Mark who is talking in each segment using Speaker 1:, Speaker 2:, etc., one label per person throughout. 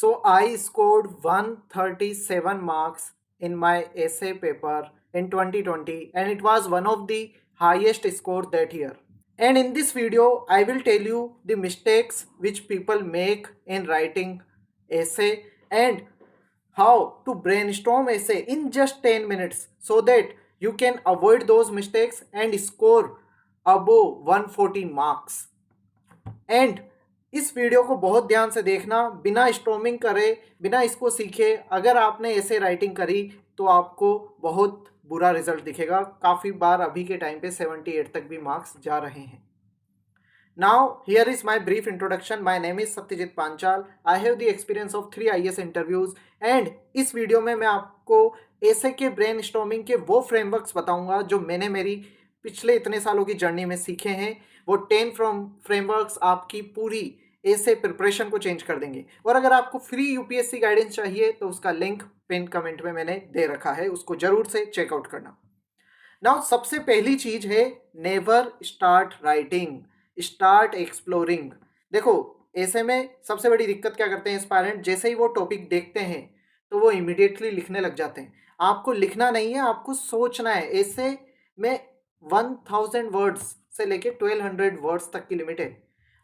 Speaker 1: So I scored 137 marks in my essay paper in 2020 and it was one of the highest score that year. And in this video, I will tell you the mistakes which people make in writing essay and how to brainstorm essay in just 10 minutes so that you can avoid those mistakes and score above 140 marks. And इस video को बहुत ध्यान से देखना, बिना storming करे, बिना इसको सीखे अगर आपने ऐसे राइटिंग करी तो आपको बहुत बुरा रिजल्ट दिखेगा। काफ़ी बार अभी के टाइम पे 78 तक भी मार्क्स जा रहे हैं। Now here is my brief introduction. My name is Satyajit Panchal. I have the experience of 3 IAS interviews and इस वीडियो में मैं आपको ऐसे के ब्रेन स्टॉर्मिंग के वो फ्रेमवर्क्स बताऊंगा जो मैंने मेरी पिछले इतने सालों की जर्नी में सीखे हैं। वो 10 फ्रेमवर्क्स आपकी पूरी ऐसे प्रिपरेशन को चेंज कर देंगे। और अगर आपको फ्री यूपीएससी गाइडेंस चाहिए तो उसका लिंक पिन कमेंट में मैंने दे रखा है, उसको जरूर से चेकआउट करना। नाउ सबसे पहली चीज है never start writing, start exploring. देखो ऐसे में सबसे बड़ी दिक्कत क्या करते हैं एस्पायरेंट, जैसे ही वो टॉपिक देखते हैं तो वो इमीडिएटली लिखने लग जाते हैं। आपको लिखना नहीं है, आपको सोचना है। ऐसे में 1000 वर्ड्स से लेके 1200 वर्ड्स तक की लिमिट है।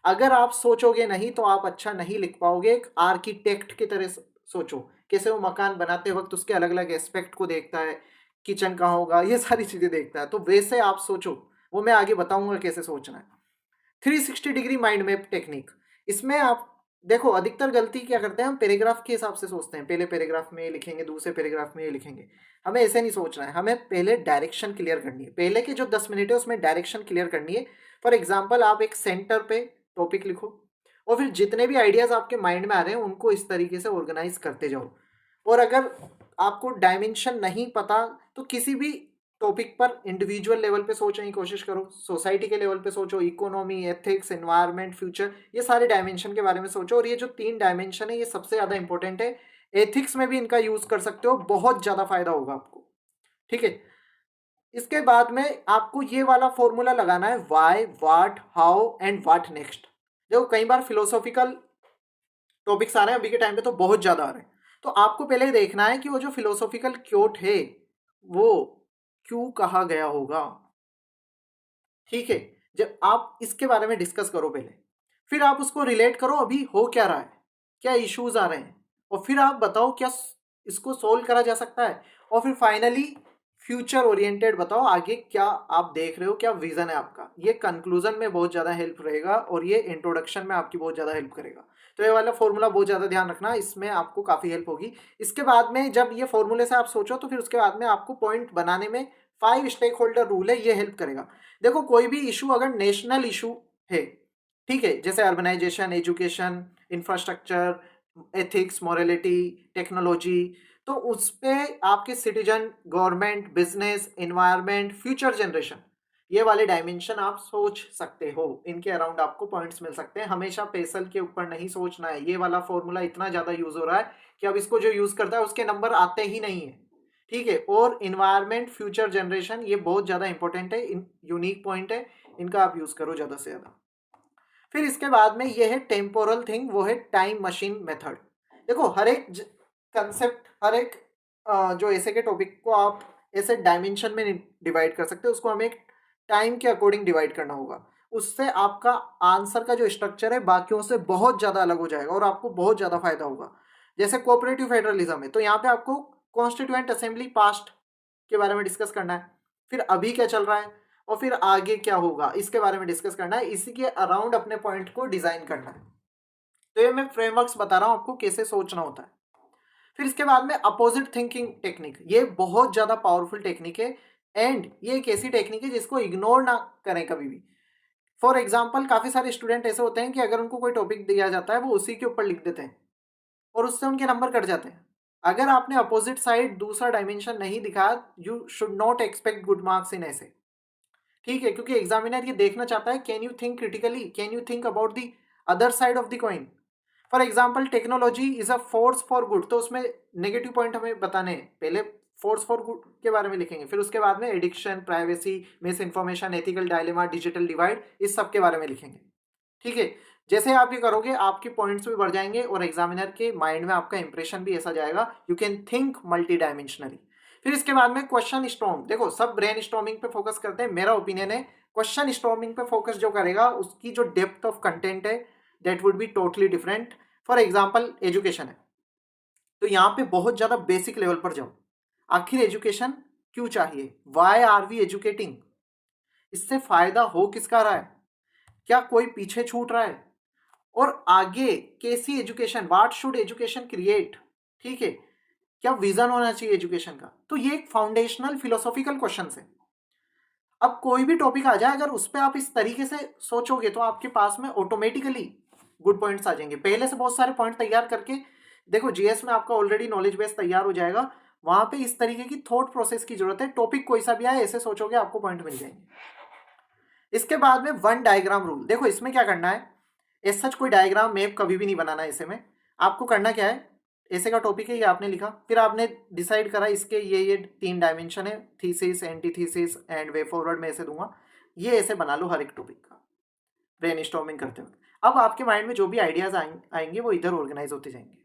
Speaker 1: अगर आप सोचोगे नहीं तो आप अच्छा नहीं लिख पाओगे। एक आर्किटेक्ट की तरह सोचो, कैसे वो मकान बनाते वक्त उसके अलग अलग एस्पेक्ट को देखता है, किचन कहाँ होगा, ये सारी चीजें देखता है। तो वैसे आप सोचो, वो मैं आगे बताऊंगा कैसे सोचना है। 360 डिग्री माइंड मैप टेक्निक, इसमें आप देखो अधिकतर गलती क्या करते हैं, हम पैराग्राफ के हिसाब से सोचते हैं। पहले पैराग्राफ में ये लिखेंगे, दूसरे पैराग्राफ में ये लिखेंगे। हमें ऐसे नहीं सोचना है, हमें पहले डायरेक्शन क्लियर करनी है। पहले के जो 10 मिनट है उसमें डायरेक्शन क्लियर करनी है। फॉर एग्जाम्पल आप एक सेंटर पे टॉपिक लिखो और फिर जितने भी आइडियाज आपके माइंड में आ रहे हैं उनको इस तरीके से ऑर्गेनाइज करते जाओ। और अगर आपको डायमेंशन नहीं पता तो किसी भी टॉपिक पर इंडिविजुअल लेवल पे सोचने की कोशिश करो, सोसाइटी के लेवल पे सोचो, इकोनॉमी, एथिक्स, एनवायरनमेंट, फ्यूचर, ये सारे डायमेंशन के बारे में सोचो। और ये जो 3 डायमेंशन है ये सबसे ज़्यादा इंपॉर्टेंट है। एथिक्स में भी इनका यूज कर सकते हो, बहुत ज़्यादा फायदा होगा आपको। ठीक है, इसके बाद में आपको ये वाला फॉर्मूला लगाना है, why, what, how and what next. देखो कई बार फिलोसॉफिकल टॉपिक्स आ रहे हैं अभी के टाइम पे, तो बहुत ज़्यादा आ रहे हैं। तो आपको पहले देखना है कि वो जो फिलोसॉफिकल क्योट है वो क्यों कहा गया होगा। ठीक है, जब आप इसके बारे में डिस्कस करो पहले, फिर आप उसको रिलेट करो अभी हो क्या रहा है, क्या इश्यूज आ रहे हैं, और फिर आप बताओ क्या इसको सोल्व करा जा सकता है। और फिर फाइनली फ्यूचर ओरिएंटेड बताओ, आगे क्या आप देख रहे हो, क्या विजन है आपका। ये कंक्लूजन में बहुत ज़्यादा हेल्प रहेगा और ये इंट्रोडक्शन में आपकी बहुत ज़्यादा हेल्प करेगा। तो ये वाला फॉर्मूला बहुत ज़्यादा ध्यान रखना, इसमें आपको काफ़ी हेल्प होगी। इसके बाद में जब ये फॉर्मूले से आप सोचो तो फिर उसके बाद में आपको पॉइंट बनाने में 5 स्टेक होल्डर रूल है, ये हेल्प करेगा। देखो कोई भी इशू अगर नेशनल इशू है, ठीक है, जैसे urbanisation, education, infrastructure, ethics, morality, technology, तो उस पर आपके citizen, government, business, environment, future generation, ये वाले डायमेंशन आप सोच सकते हो। इनके अराउंड आपको पॉइंट्स मिल सकते हैं। हमेशा पेसल के ऊपर नहीं सोचना है। ये वाला फॉर्मूला इतना ज़्यादा यूज हो रहा है कि अब इसको जो यूज करता है उसके नंबर आते ही नहीं है। ठीक है, और इन्वायरमेंट, फ्यूचर जनरेशन, ये बहुत ज़्यादा इंपॉर्टेंट है, यूनिक पॉइंट है, इनका आप यूज़ करो ज़्यादा से ज़्यादा। फिर इसके बाद में ये है टेम्पोरल थिंग, वो है टाइम मशीन मेथड। देखो हर एक कंसेप्ट, हर एक जो ऐसे के टॉपिक को आप ऐसे डायमेंशन में डिवाइड कर सकते हो, उसको हमें एक टाइम के अकॉर्डिंग डिवाइड करना होगा। उससे आपका आंसर का जो स्ट्रक्चर है बाकियों से बहुत ज़्यादा अलग हो जाएगा और आपको बहुत ज़्यादा फायदा होगा। जैसे कोऑपरेटिव फेडरलिज्म है तो यहाँ पे आपको कॉन्स्टिट्यूएंट असेंबली पास्ट के बारे में डिस्कस करना है, फिर अभी क्या चल रहा है और फिर आगे क्या होगा इसके बारे में डिस्कस करना है। इसी के अराउंड अपने पॉइंट को डिजाइन करना है। तो ये मैं फ्रेमवर्क्स बता रहा हूं आपको कैसे सोचना होता है। फिर इसके बाद में अपोजिट थिंकिंग टेक्निक, ये बहुत ज्यादा पावरफुल टेक्निक है एंड ये एक ऐसी टेक्निक है जिसको इग्नोर ना करें कभी भी। फॉर एग्जाम्पल काफी सारे स्टूडेंट ऐसे होते हैं कि अगर उनको कोई टॉपिक दिया जाता है वो उसी के ऊपर लिख देते हैं और उससे उनके नंबर कट जाते हैं। अगर आपने अपोजिट साइड दूसरा डायमेंशन नहीं दिखाया, you should not expect good marks in ऐसे। ठीक है, क्योंकि एग्जामिनर ये देखना चाहता है can you think critically, can you think about the other side of the coin. For example technology is a force for good, तो उसमें नेगेटिव पॉइंट हमें बताने हैं। पहले फोर्स फॉर गुड के बारे में लिखेंगे, फिर उसके बाद में addiction, privacy, miss information, ethical dilemma, digital divide, इस सब के बारे में लिखेंगे। ठीक है, जैसे आप ये करोगे आपके पॉइंट्स भी बढ़ जाएंगे और एग्जामिनर के माइंड में आपका इंप्रेशन भी ऐसा जाएगा, you can think multi dimensionally. फिर इसके बाद में क्वेश्चन स्टॉर्म, देखो सब ब्रेन स्टॉर्मिंग पे फोकस करते हैं, मेरा ओपिनियन है क्वेश्चन स्टॉर्मिंग पे फोकस जो करेगा उसकी जो डेप्थ ऑफ कंटेंट है that would be totally different. For example education है तो यहाँ पे बहुत ज्यादा बेसिक लेवल पर जाओ, आखिर एजुकेशन क्यों चाहिए, वाई आर वी एजुकेटिंग, इससे फायदा हो किसका रहा है, क्या कोई पीछे छूट रहा है, और आगे कैसी education, what should education create, ठीक है, क्या विजन होना चाहिए एजुकेशन का। तो ये एक फाउंडेशनल फिलोसॉफिकल क्वेश्चन है। अब कोई भी टॉपिक आ जाए अगर उस पर आप इस तरीके से सोचोगे तो आपके पास में ऑटोमेटिकली गुड पॉइंट्स आ जाएंगे। पहले से बहुत सारे पॉइंट तैयार करके देखो, जीएस में आपका ऑलरेडी नॉलेज बेस तैयार हो जाएगा, वहां पे इस तरीके की थॉट प्रोसेस की जरूरत है। टॉपिक कोई सा भी आए ऐसे सोचोगे आपको पॉइंट मिल जाएंगे। इसके बाद में वन डायग्राम रूल, देखो इसमें क्या करना है, ऐसा सच कोई डायग्राम मैप कभी भी नहीं बनाना है ऐसे में। आपको करना क्या है, ऐसे का टॉपिक है ये आपने लिखा, फिर आपने डिसाइड करा इसके ये 3 डायमेंशन है, thesis, antithesis and way forward में ऐसे दूंगा, ये ऐसे बना लो हर एक टॉपिक का ब्रेनस्टॉर्मिंग करते वक्त। अब आपके माइंड में जो भी आइडियाज आएंगे वो इधर ऑर्गेनाइज होते जाएंगे,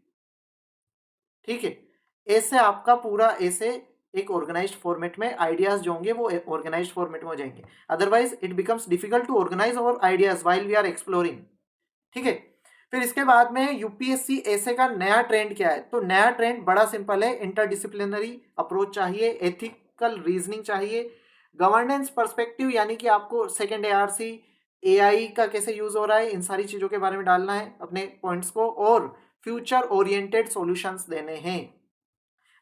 Speaker 1: ठीक है। ऐसे आपका पूरा ऐसे एक ऑर्गेनाइज्ड फॉर्मेट में आइडियाज जो होंगे वो ऑर्गेनाइज्ड फॉर्मेट में हो जाएंगे, otherwise it becomes difficult to organise our ideas while we are exploring, ठीक है। फिर इसके बाद में यूपीएससी ऐसे का नया ट्रेंड क्या है, तो नया ट्रेंड बड़ा सिंपल है, इंटरडिसिप्लिनरी अप्रोच चाहिए, एथिकल रीजनिंग चाहिए, गवर्नेंस पर्सपेक्टिव, यानी कि आपको सेकेंड एआरसी एआई का कैसे यूज हो रहा है इन सारी चीजों के बारे में डालना है अपने पॉइंट्स को, और फ्यूचर ओरिएंटेड सॉल्यूशंस देने हैं।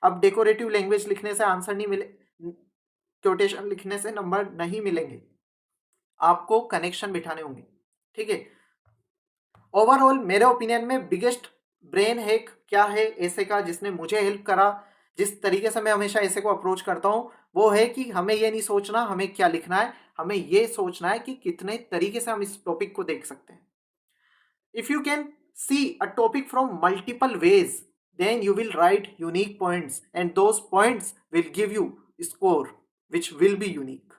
Speaker 1: अब डेकोरेटिव लैंग्वेज लिखने से आंसर नहीं मिले, क्योटेशन लिखने से नंबर नहीं मिलेंगे, आपको कनेक्शन बिठाने होंगे, ठीक है। ओवरऑल मेरे ओपिनियन में बिगेस्ट ब्रेन हैक क्या है ऐसे का जिसने मुझे हेल्प करा, जिस तरीके से मैं हमेशा ऐसे को अप्रोच करता हूं, वो है कि हमें ये नहीं सोचना हमें क्या लिखना है, हमें ये सोचना है कि कितने तरीके से हम इस टॉपिक को देख सकते हैं। If you can see a topic from multiple ways then you will write unique points and those points will give you score which will be unique।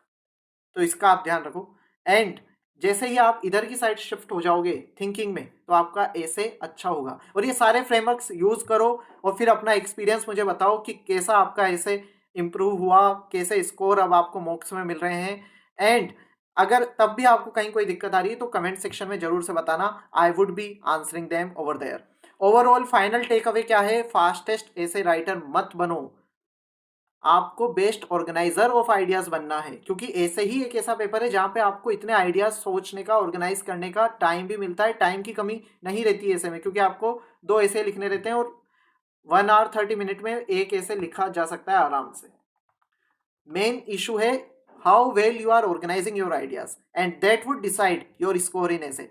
Speaker 1: तो इसका आप ध्यान रखो। एंड जैसे ही आप इधर की साइड शिफ्ट हो जाओगे थिंकिंग में तो आपका ऐसे अच्छा होगा, और ये सारे फ्रेमवर्क्स यूज करो और फिर अपना एक्सपीरियंस मुझे बताओ कि कैसा आपका ऐसे इम्प्रूव हुआ, कैसे स्कोर अब आपको मॉक्स में मिल रहे हैं। एंड अगर तब भी आपको कहीं कोई दिक्कत आ रही है तो कमेंट सेक्शन में जरूर से बताना, I would be answering them over there. Overall final takeaway क्या है, फास्टेस्ट ऐसे राइटर मत बनो, आपको बेस्ट ऑर्गेनाइजर ऑफ आइडियाज बनना है, क्योंकि ऐसे ही एक ऐसा पेपर है जहां पे आपको इतने आइडियाज सोचने का, ऑर्गेनाइज करने का टाइम भी मिलता है, टाइम की कमी नहीं रहती है ऐसे में, क्योंकि आपको 2 ऐसे लिखने रहते हैं और 1 आवर 30 मिनट में एक ऐसे लिखा जा सकता है आराम से। मेन इशू है how well you are organising your ideas and that would decide your score in ऐसे।